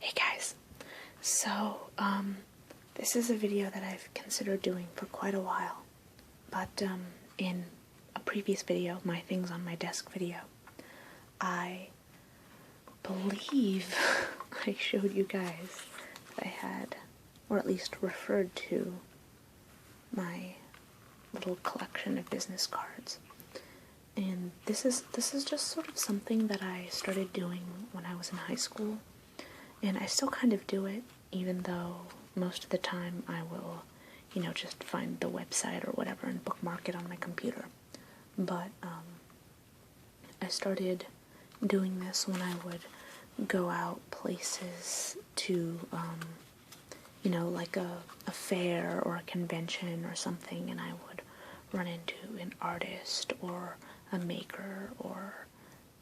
Hey guys, so this is a video that I've considered doing for quite a while, but in a previous video, my things on my desk video, I believe I showed you guys that I had, or at least referred to, my little collection of business cards. And this is just sort of something that I started doing when I was in high school. And I still kind of do it, even though most of the time I will, just find the website or whatever and bookmark it on my computer. But I started doing this when I would go out places to, like a fair or a convention or something, and I would run into an artist or a maker or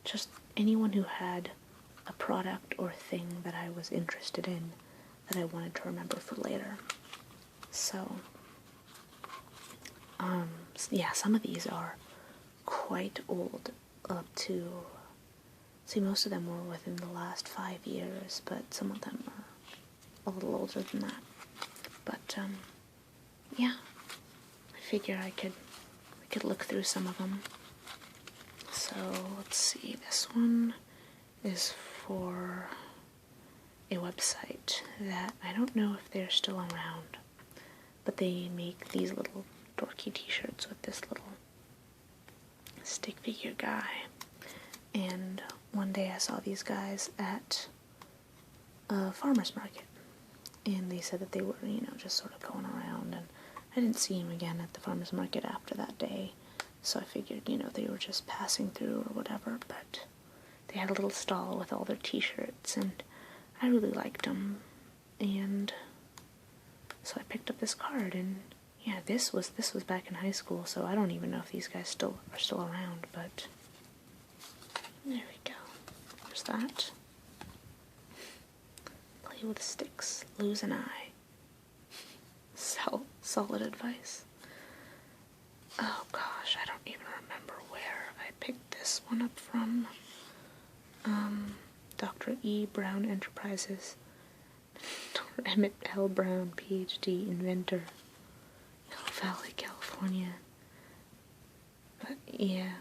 just anyone who had a product or thing that I was interested in that I wanted to remember for later. So, some of these are quite old, up to, most of them were within the last 5 years, but some of them are a little older than that. But, I figure I could look through some of them. So, let's see, this one is for a website that I don't know if they're still around, but they make these little dorky t-shirts with this little stick figure guy. And one day I saw these guys at a farmer's market, and they said that they were, just sort of going around, and I didn't see them again at the farmer's market after that day, so I figured, they were just passing through or whatever, but they had a little stall with all their t-shirts, and I really liked them, and so I picked up this card, and yeah, this was back in high school, so I don't even know if these guys are still around, but there we go. There's that. Play with sticks, lose an eye. Solid advice. Oh gosh, I don't even remember where I picked this one up from. Dr. E. Brown Enterprises. Dr. Emmett L. Brown, PhD, inventor. Mill Valley, California. But yeah,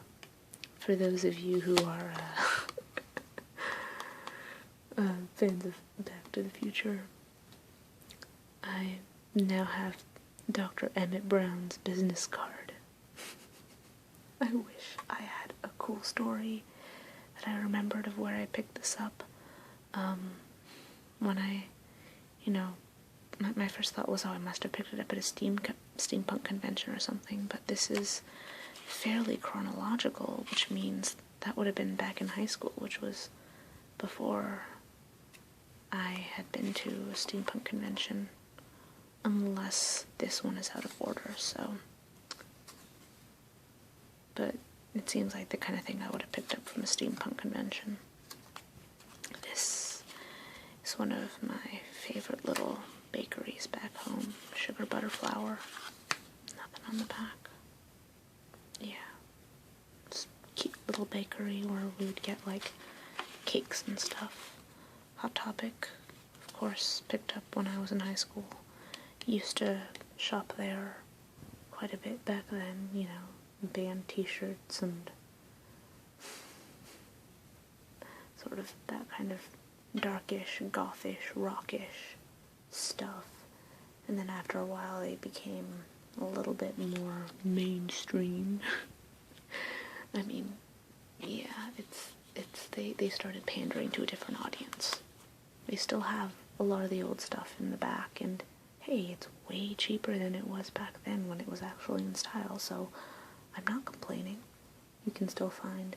for those of you who are fans of Back to the Future, I now have Dr. Emmett Brown's business card. I wish I had a cool story that I remembered of where I picked this up. When I, my first thought was, I must have picked it up at a steampunk convention or something, but this is fairly chronological, which means that would have been back in high school, which was before I had been to a steampunk convention, unless this one is out of order, so. But it seems like the kind of thing I would have picked up from a steampunk convention. This is one of my favorite little bakeries back home. Sugar Butter Flour. Nothing on the back. Yeah. Just cute little bakery where we would get, like, cakes and stuff. Hot Topic, of course, picked up when I was in high school. Used to shop there quite a bit back then, band t-shirts and sort of that kind of darkish, gothish, rockish stuff. And then after a while they became a little bit more mainstream. I mean, yeah, they started pandering to a different audience. They still have a lot of the old stuff in the back, and hey, it's way cheaper than it was back then when it was actually in style, so I'm not complaining. You can still find,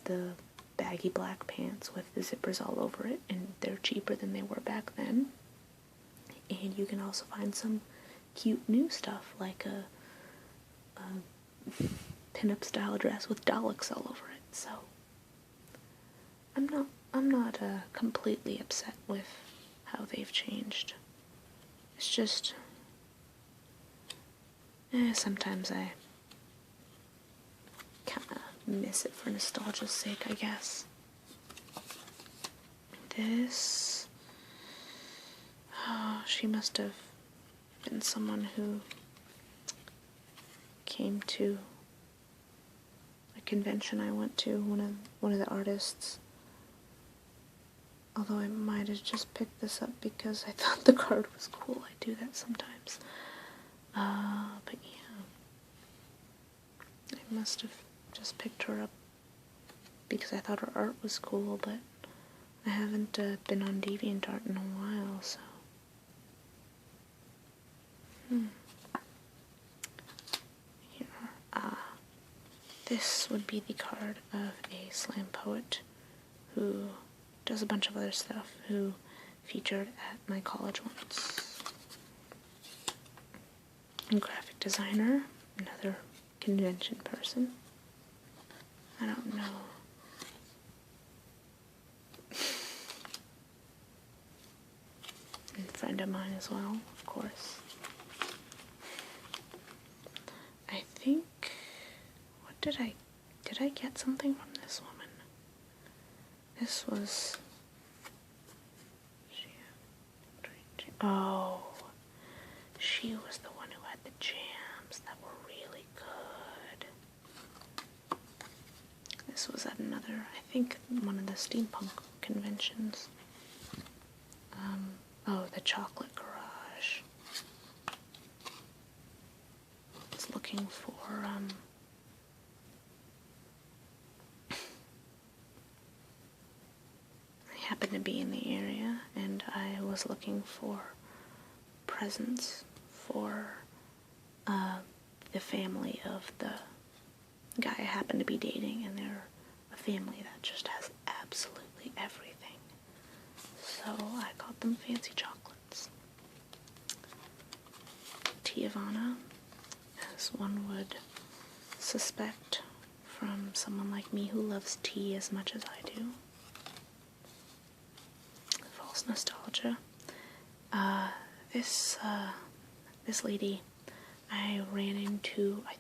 the baggy black pants with the zippers all over it, and they're cheaper than they were back then. And you can also find some cute new stuff, like a pin-up style dress with Daleks all over it, so I'm not completely upset with how they've changed. It's just, sometimes I kind of miss it for nostalgia's sake, I guess. this... Oh, she must have been someone who came to a convention I went to, one of the artists. Although I might have just picked this up because I thought the card was cool. I do that sometimes. But yeah. I must have just picked her up because I thought her art was cool, but I haven't been on DeviantArt in a while, so... Here. This would be the card of a slam poet who does a bunch of other stuff, who featured at my college once. And graphic designer, another convention person. I don't know. And a friend of mine as well, of course. I think, what did I get something from this woman? This was, oh, she was the one who had the jams that were really good. This was at another, I think, one of the steampunk conventions. Oh, the Chocolate Garage. It's looking for, I happened to be in the area, and I was looking for presents for, the family of the guy I happened to be dating, and they're a family that just has absolutely everything. So I got them fancy chocolates. Tiavana, as one would suspect from someone like me who loves tea as much as I do. False nostalgia. This lady, I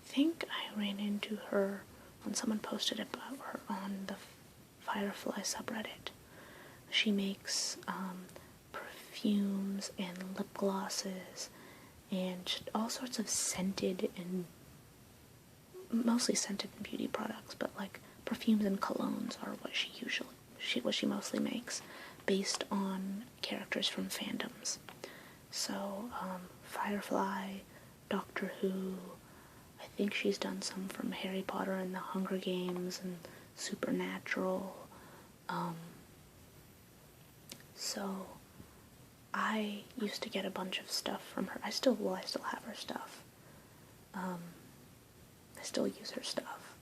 think I ran into her when someone posted about her on the Firefly subreddit. She makes perfumes and lip glosses and all sorts of scented and mostly scented beauty products, but like perfumes and colognes are what she mostly makes, based on characters from fandoms. So Firefly, Doctor Who, I think she's done some from Harry Potter and the Hunger Games and Supernatural. So I used to get a bunch of stuff from her. I still have her stuff. I still use her stuff.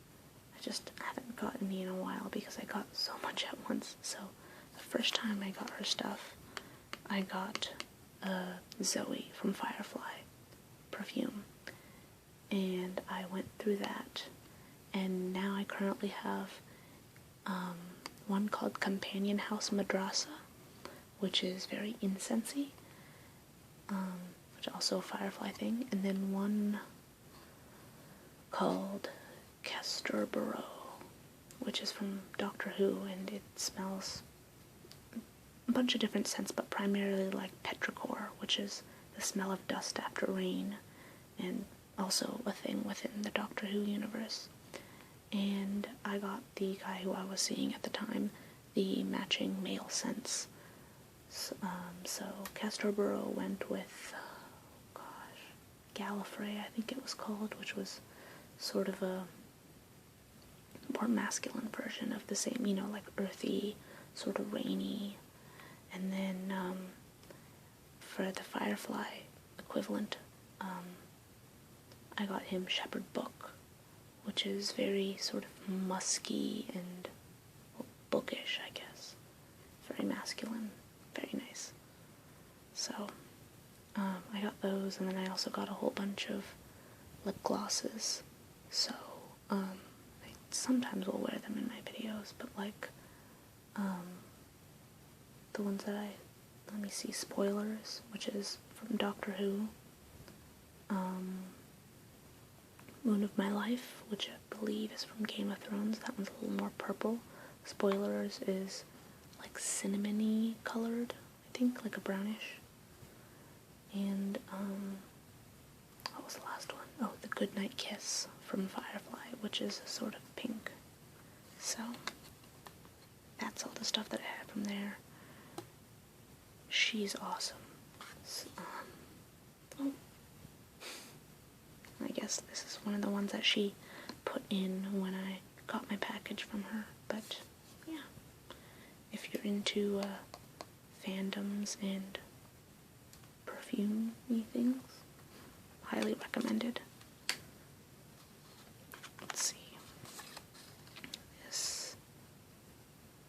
I just haven't gotten any in a while because I got so much at once. So the first time I got her stuff, I got Zoe from Firefly perfume. And I went through that. And now I currently have one called Companion House Madrasa, which is very incensey, which is also a Firefly thing, and then one called Castor Barreau, which is from Doctor Who, and it smells a bunch of different scents, but primarily like petrichor, which is the smell of dust after rain, and also a thing within the Doctor Who universe. And I got the guy who I was seeing at the time the matching male scents. So Castor Barreau went with, Gallifrey, I think it was called, which was sort of a more masculine version of the same, like earthy, sort of rainy. And then for the Firefly equivalent, I got him Shepherd Book, which is very sort of musky and bookish, I guess. Very masculine, very nice. So I got those, and then I also got a whole bunch of lip glosses. So I sometimes will wear them in my videos, but like the ones that let me see, Spoilers, which is from Doctor Who, Moon of My Life, which I believe is from Game of Thrones. That one's a little more purple. Spoilers is like cinnamony colored, I think, like a brownish. And, what was the last one? Oh, the Goodnight Kiss from Firefly, which is a sort of pink. So, that's all the stuff that I had from there. She's awesome. So, oh, I guess this is one of the ones that she put in when I got my package from her, but yeah. If you're into fandoms and perfume-y things, highly recommended. Let's see. This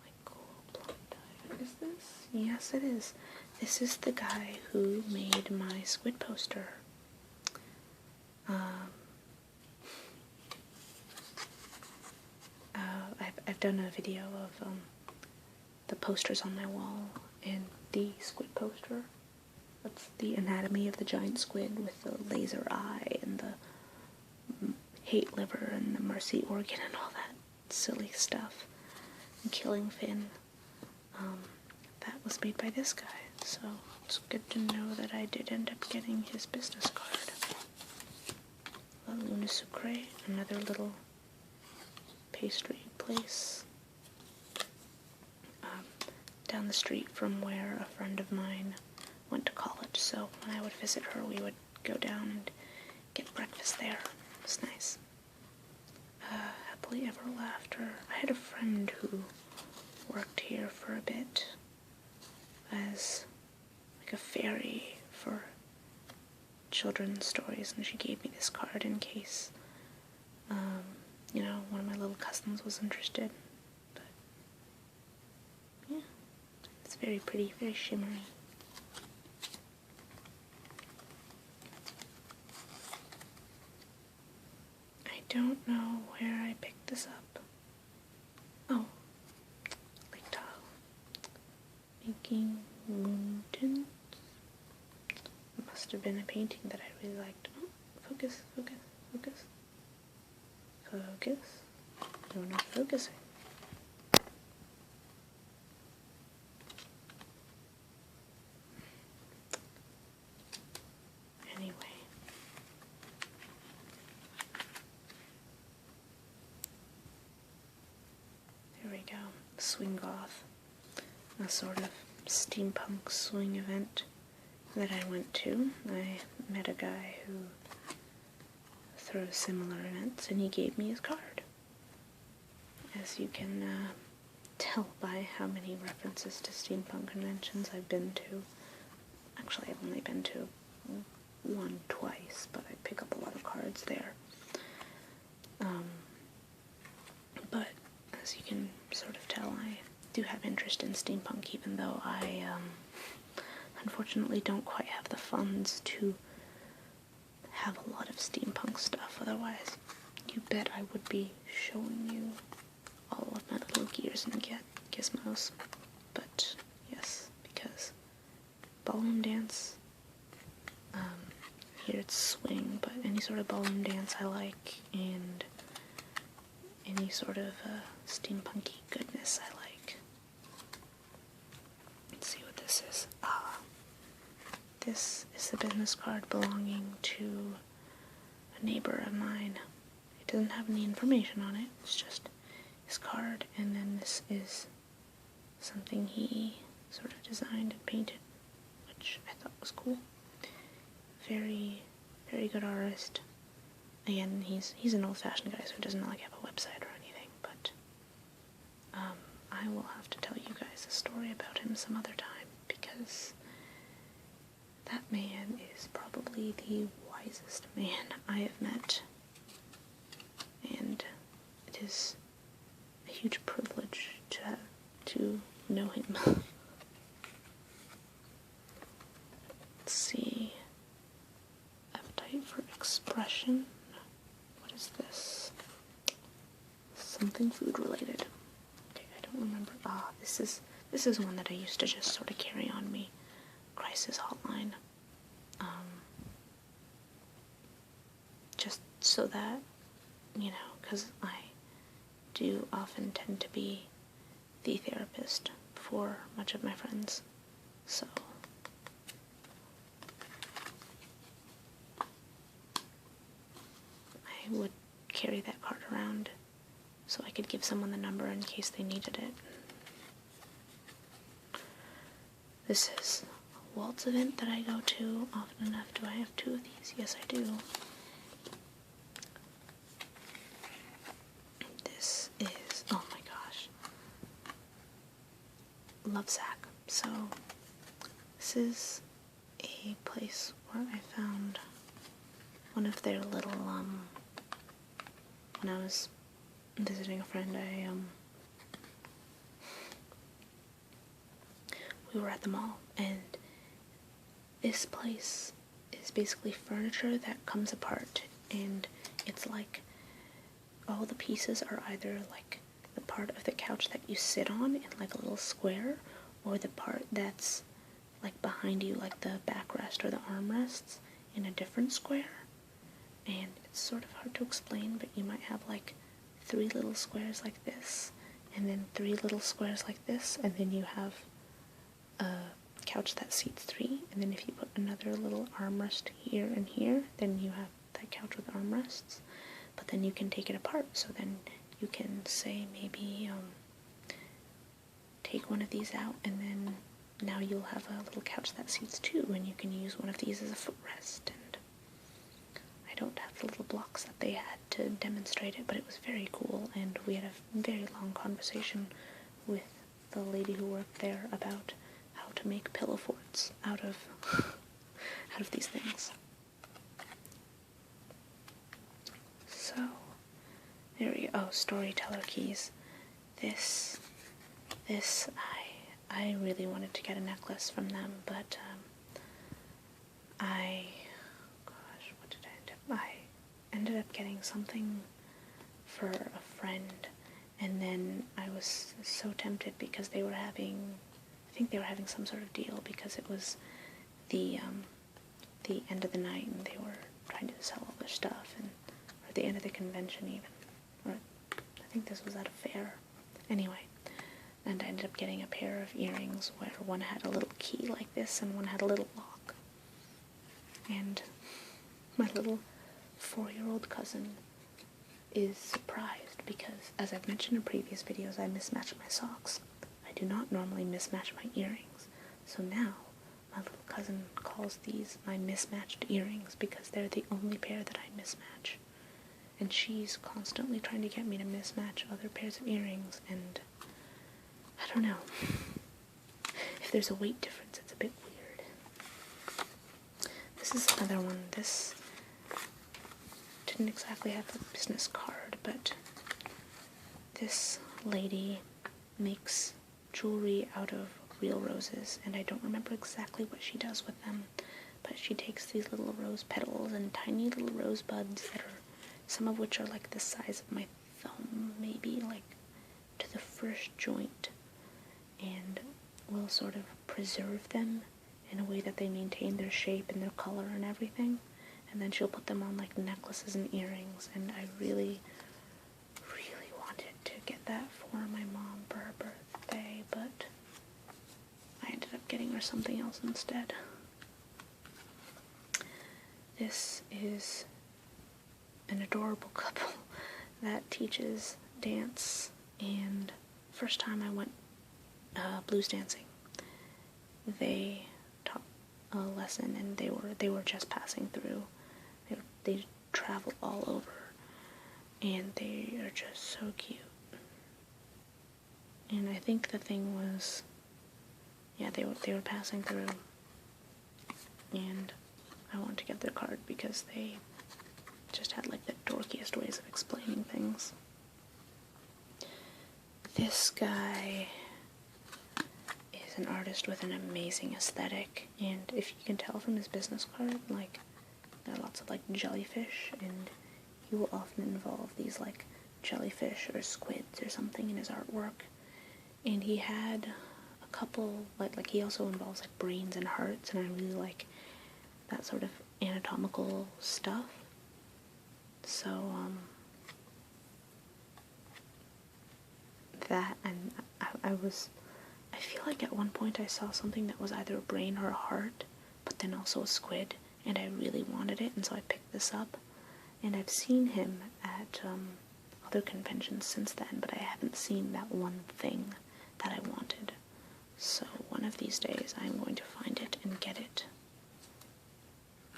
Michael Blondie. Is this? Yes, it is. This is the guy who made my squid poster. I've done a video of the posters on my wall, and the squid poster, that's the anatomy of the giant squid with the laser eye and the hate liver and the mercy organ and all that silly stuff, and killing Finn. That was made by this guy, so it's good to know that I did end up getting his business card. La Luna Sucre, another little pastry place down the street from where a friend of mine went to college, so when I would visit her we would go down and get breakfast there. It was nice. Happily Ever After. I had a friend who worked here for a bit as like a fairy for children's stories, and she gave me this card in case you know, one of my little cousins was interested. But yeah, it's very pretty, very shimmery. I don't know where I picked this up. Oh, Lake Tahoe. Making moon tints. It must have been a painting that I really liked. Oh, focus, focus, focus. Focus. You're not focusing. Anyway. There we go. Swing Goth. A sort of steampunk swing event that I went to. I met a guy who throws similar events, and he gave me his card. As you can tell by how many references to steampunk conventions I've been to. Actually, I've only been to one twice, but I pick up a lot of cards there. But as you can sort of tell, I do have interest in steampunk, even though I unfortunately don't quite have the funds to have a lot of steampunk stuff. Otherwise, you bet I would be showing you all of my little gears and gizmos. But yes, because ballroom dance, here it's swing, but any sort of ballroom dance I like, and any sort of steampunky goodness I like. Let's see what this is. This is the business card belonging to a neighbor of mine. It doesn't have any information on it, it's just his card, and then this is something he sort of designed and painted, which I thought was cool. Very, very good artist. Again, he's an old-fashioned guy, so he doesn't like have a website or anything, but I will have to tell you guys a story about him some other time, because that man is probably the wisest man I have met, and it is a huge privilege to know him. Let's see. Appetite for Expression. What is this? Something food related. Okay, I don't remember. This is one that I used to just sort of carry on me. Crisis Hotline. Just so that, you know, because I do often tend to be the therapist for much of my friends, so I would carry that card around so I could give someone the number in case they needed it. This is a waltz event that I go to often enough. Do I have 2 of these? Yes, I do. This is, oh my gosh, Lovesac. So this is a place where I found one of their little, when I was visiting a friend, we were at the mall, and this place is basically furniture that comes apart, and it's like all the pieces are either like the part of the couch that you sit on in like a little square, or the part that's like behind you, like the backrest or the armrests, in a different square. And it's sort of hard to explain, but you might have like 3 little squares like this, and then 3 little squares like this, and then you have a couch that seats 3, and then if you put another little armrest here and here, then you have that couch with armrests. But then you can take it apart, so then you can say maybe take one of these out, and then now you'll have a little couch that seats 2, and you can use one of these as a footrest. And I don't have the little blocks that they had to demonstrate it, but it was very cool, and we had a very long conversation with the lady who worked there about how to make pillow forts out of these things. So there we go. Oh, storyteller keys. This I really wanted to get a necklace from them, but what did I end up? I ended up getting something for a friend, and then I was so tempted because I think they were having some sort of deal because it was the end of the night, and they were trying to sell all their stuff, or the end of the convention even, or I think this was at a fair. Anyway, and I ended up getting a pair of earrings where one had a little key like this and one had a little lock. And my little 4-year-old cousin is surprised because, as I've mentioned in previous videos, I mismatch my socks. I do not normally mismatch my earrings. So now, my little cousin calls these my mismatched earrings because they're the only pair that I mismatch. And she's constantly trying to get me to mismatch other pairs of earrings, and I don't know. If there's a weight difference, it's a bit weird. This is another one. This didn't exactly have a business card, but this lady makes jewelry out of real roses, and I don't remember exactly what she does with them, but she takes these little rose petals and tiny little rose buds that are, some of which are like the size of my thumb, maybe like to the first joint, and will sort of preserve them in a way that they maintain their shape and their color and everything, and then she'll put them on like necklaces and earrings, and I really, really wanted to get that for my mom for her birthday, but I ended up getting her something else instead. This is an adorable couple that teaches dance, and first time I went blues dancing, they taught a lesson, and they were just passing through. They travel all over, and they are just so cute. And I think the thing was, yeah, they were passing through, and I wanted to get their card because they just had like the dorkiest ways of explaining things. This guy is an artist with an amazing aesthetic, and if you can tell from his business card, like, there are lots of like jellyfish, and he will often involve these like jellyfish or squids or something in his artwork. And he had a couple, like he also involves like brains and hearts, and I really like that sort of anatomical stuff. So that, and I I feel like at one point I saw something that was either a brain or a heart, but then also a squid, and I really wanted it, and so I picked this up. And I've seen him at other conventions since then, but I haven't seen that one thing that I wanted. So one of these days I'm going to find it and get it.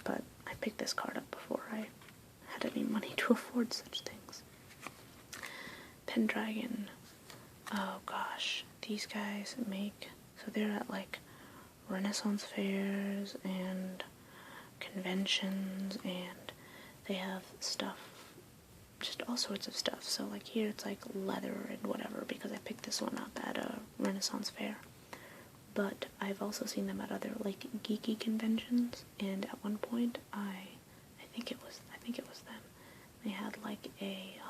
But I picked this card up before I had any money to afford such things. Pendragon. Oh gosh, these guys make, so they're at like Renaissance fairs and conventions, and they have stuff, just all sorts of stuff. So like here it's like leather and whatever, because I picked this one up at a Renaissance fair. But I've also seen them at other like geeky conventions, and at one point I think it was them. They had like a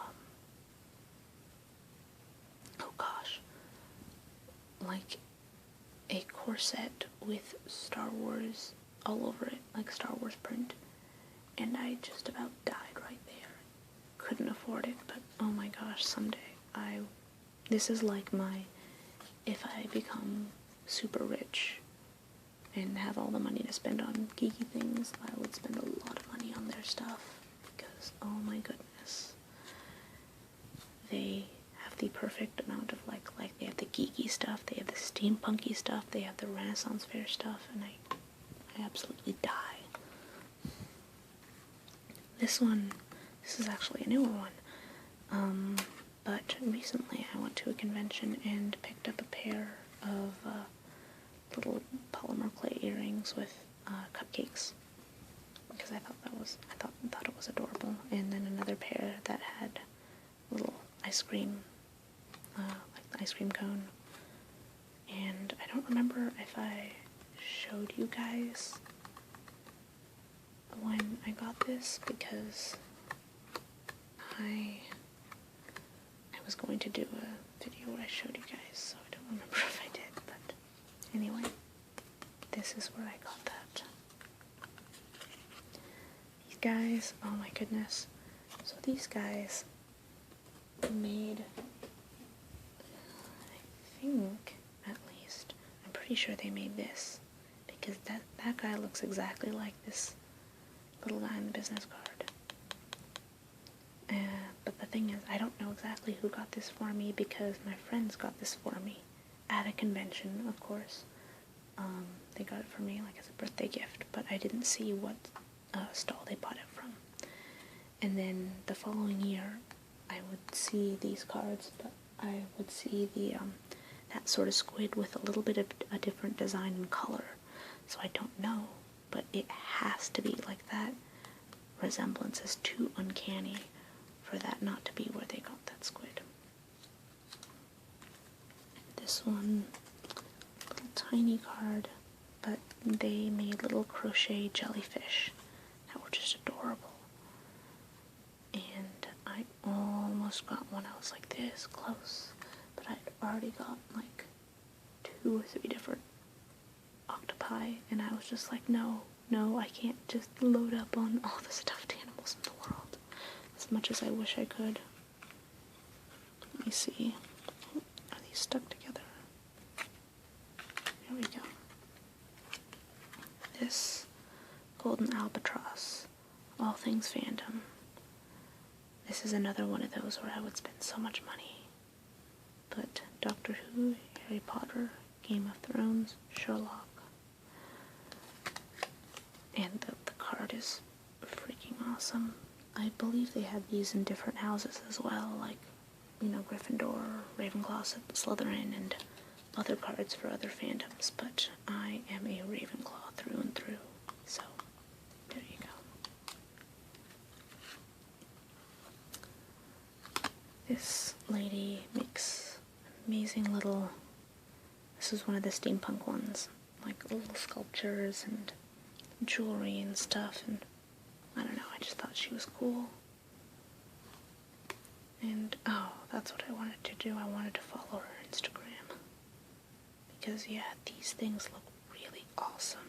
oh gosh, like a corset with Star Wars all over it, like Star Wars print, and I just about died right there. Couldn't afford it, but oh my gosh, someday this is like my, if I become super rich and have all the money to spend on geeky things, I would spend a lot of money on their stuff, because oh my goodness, they have the perfect amount of like they have the geeky stuff, they have the steampunky stuff, they have the Renaissance fair stuff, and I absolutely die. This is actually a newer one, but recently I went to a convention and picked up a pair of little polymer clay earrings with cupcakes, because I thought it was adorable, and then another pair that had little ice cream, like the ice cream cone, and I don't remember if I showed you guys when I got this, because I was going to do a video where I showed you guys, so I don't remember if I did, but anyway, this is where I got that. These guys, oh my goodness. So these guys made, I think, at least, I'm pretty sure they made this, because that guy looks exactly like this little guy in the business card. But the thing is, I don't know exactly who got this for me, because my friends got this for me at a convention, of course. They got it for me like as a birthday gift, but I didn't see what stall they bought it from. And then the following year, I would see these cards, but I would see the that sort of squid with a little bit of a different design and color. So I don't know, but it has to be like that. Resemblance is too uncanny for that not to be where they got that squid. This one, little tiny card, but they made little crochet jellyfish that were just adorable. And I almost got one. I was like this close, but I'd already got like 2 or 3 different octopi, and I was just like, no, I can't just load up on all the stuffed animals in the world, as much as I wish I could. Let me see. Are these stuck together? There we go. This golden albatross, all things fandom. This is another one of those where I would spend so much money. But Doctor Who, Harry Potter, Game of Thrones, Sherlock. And the card is freaking awesome. I believe they have these in different houses as well, like, you know, Gryffindor, Ravenclaw, Slytherin, and other cards for other fandoms, but I am a Ravenclaw through and through, so there you go. This lady makes amazing little, this is one of the steampunk ones, like little sculptures and jewelry and stuff, and I don't know, I just thought she was cool. And oh, that's what I wanted to do. I wanted to follow her Instagram, because yeah, these things look really awesome.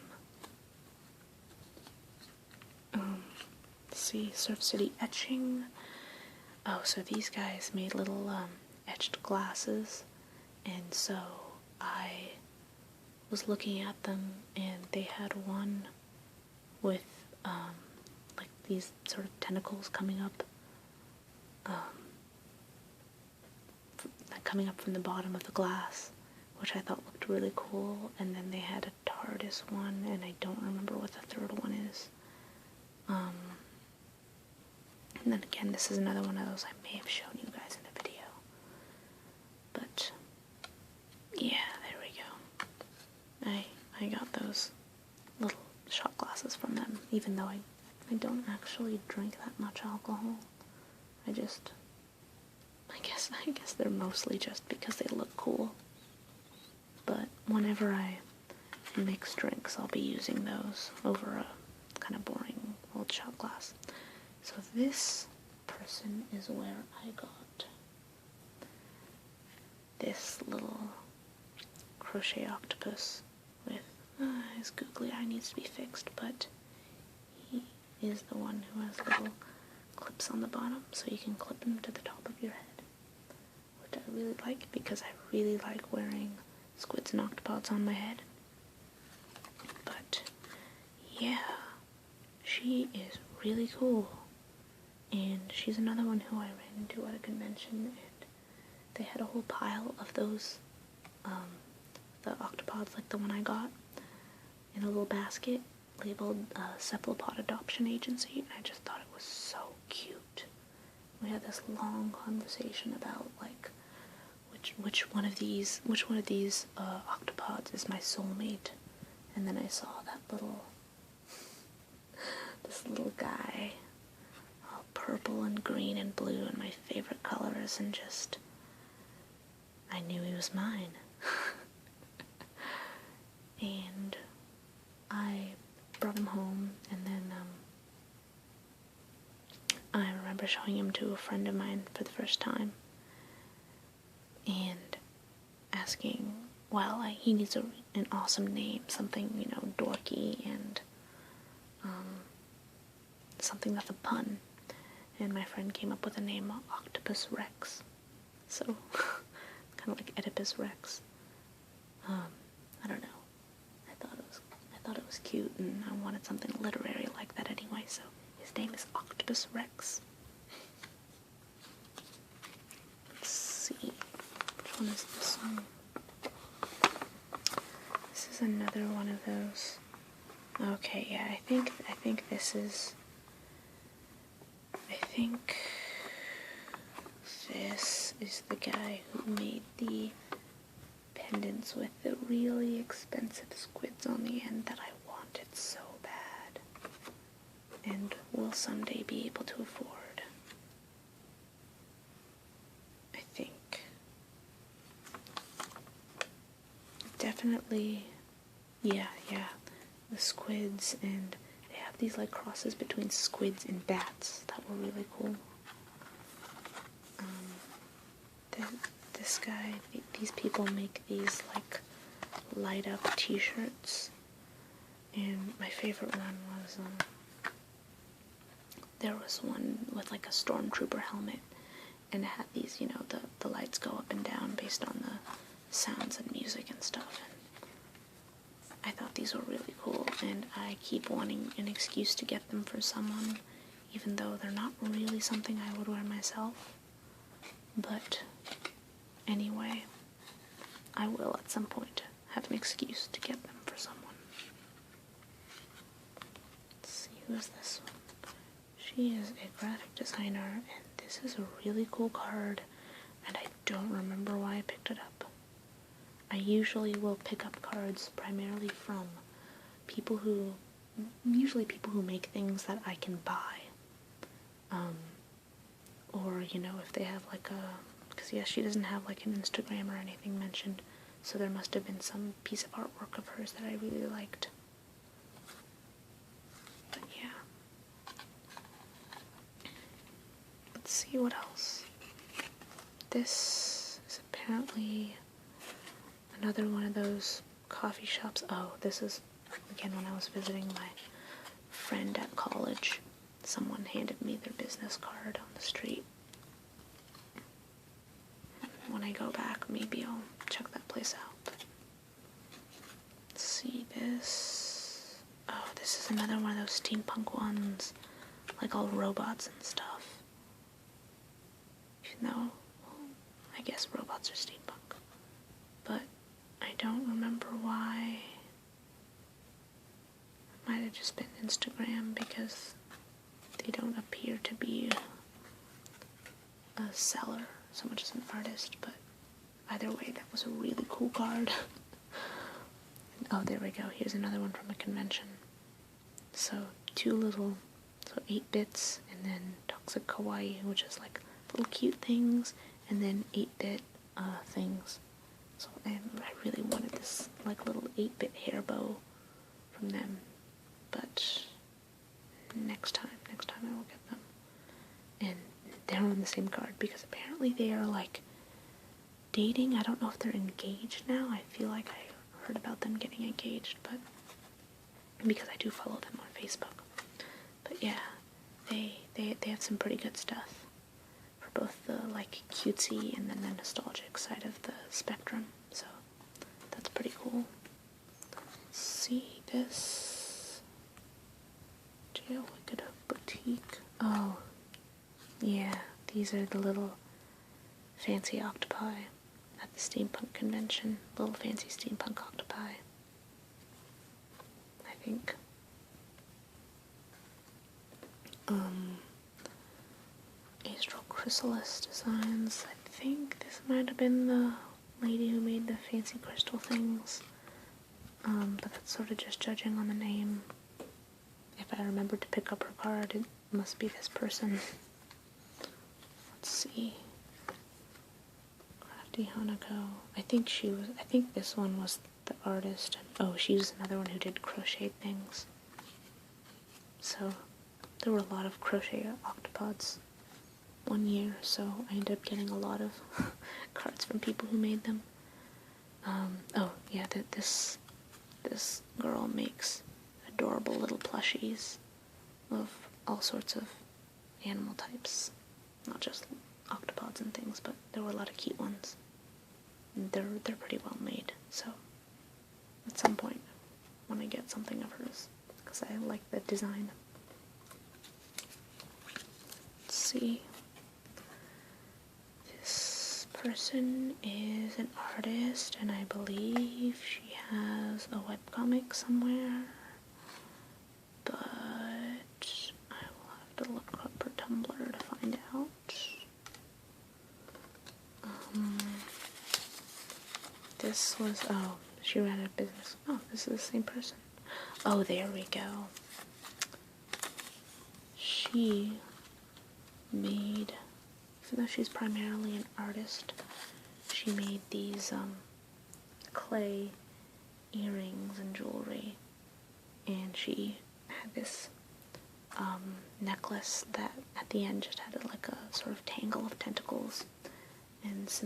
Let's see, Surf City Etching. Oh, so these guys made little etched glasses, and so I was looking at them, and they had one with like these sort of tentacles coming up from the bottom of the glass, which I thought looked really cool. And then they had a TARDIS one, and I don't remember what the third one is. And then again, this is another one of those I may have shown you guys in a video. But yeah, there we go. I got those little shot glasses from them, even though I don't actually drink that much alcohol. I guess they're mostly just because they look cool. But whenever I mix drinks, I'll be using those over a kind of boring old shot glass. So this person is where I got this little crochet octopus with his googly eye needs to be fixed, but he is the one who has little clips on the bottom, so you can clip them to the top of your head, which I really like because I really like wearing squids and octopods on my head. But yeah, she is really cool, and she's another one who I ran into at a convention, and they had a whole pile of those, the octopods like the one I got, in a little basket labeled Cephalopod Adoption Agency, and I just thought it was so cute. We had this long conversation about like which one of these octopods is my soulmate, and then I saw this little guy, all purple and green and blue and my favorite colors, and just I knew he was mine. And I brought him home, and then I remember showing him to a friend of mine for the first time and asking, well, he needs an awesome name, something, dorky and something that's a pun. And my friend came up with the name Octopus Rex. So, kind of like Oedipus Rex. I don't know. I thought it was cute, and I wanted something literary like that anyway, so his name is Octopus Rex. Let's see. Which one is this one? This is another one of those. Okay, yeah, I think this is... I think this is the guy who made the pendants with the really expensive squids on the end that I wanted so bad and will someday be able to afford. I think. Definitely, yeah, the squids, and they have these like crosses between squids and bats that were really cool. This guy, these people make these like light up t-shirts, and my favorite one was there was one with like a stormtrooper helmet, and it had these, the lights go up and down based on the sounds and music and stuff, and I thought these were really cool, and I keep wanting an excuse to get them for someone, even though they're not really something I would wear myself. But anyway, I will at some point have an excuse to get them for someone. Let's see, who is this one? She is a graphic designer, and this is a really cool card, and I don't remember why I picked it up. I usually will pick up cards primarily from usually people who make things that I can buy. Or, if they have like because yes, she doesn't have like an Instagram or anything mentioned, so there must have been some piece of artwork of hers that I really liked. But yeah. Let's see what else. This is apparently another one of those coffee shops. Oh, this is, again, when I was visiting my friend at college, someone handed me their business card on the street. When I go back, maybe I'll check that place out. this. Oh, this is another one of those steampunk ones. Like all robots and stuff. Even though, well, I guess robots are steampunk. But I don't remember why. It might have just been Instagram because they don't appear to be a seller so much as an artist, but either way, that was a really cool card. Oh, there we go. Here's another one from a convention. So, 8 bits, and then Toxic Kawaii, which is like little cute things, and then 8-bit things. So, I really wanted this like little 8-bit hair bow from them, but next time I will get them. And they're on the same card because apparently they are like dating. I don't know if they're engaged now. I feel like I heard about them getting engaged, but because I do follow them on Facebook. But yeah, they have some pretty good stuff for both the like cutesy and then the nostalgic side of the spectrum. So that's pretty cool. Let's see this Jail Wicked Boutique. Oh, yeah, these are the little fancy octopi at the steampunk convention. Little fancy steampunk octopi, I think. Astral Chrysalis Designs. I think this might have been the lady who made the fancy crystal things. But that's sort of just judging on the name. If I remembered to pick up her card, it must be this person. Let's see. Crafty Hanako. I think this one was the artist. Oh, she was another one who did crochet things. So, there were a lot of crochet octopods one year, so I ended up getting a lot of cards from people who made them. Oh, yeah, this girl makes adorable little plushies of all sorts of animal types. Not just octopods and things, but there were a lot of cute ones. They're pretty well made, so at some point I want to get something of hers, because I like the design. Let's see. This person is an artist, and I believe she has a webcomic somewhere, but I will have to look up her Tumblr to find out. This was, oh, she ran a business. Oh, this is the same person. Oh, there we go. She made, even though she's primarily an artist, she made these clay earrings and jewelry, and she had this necklace that at the end just had like a sort of tangle of tentacles, and since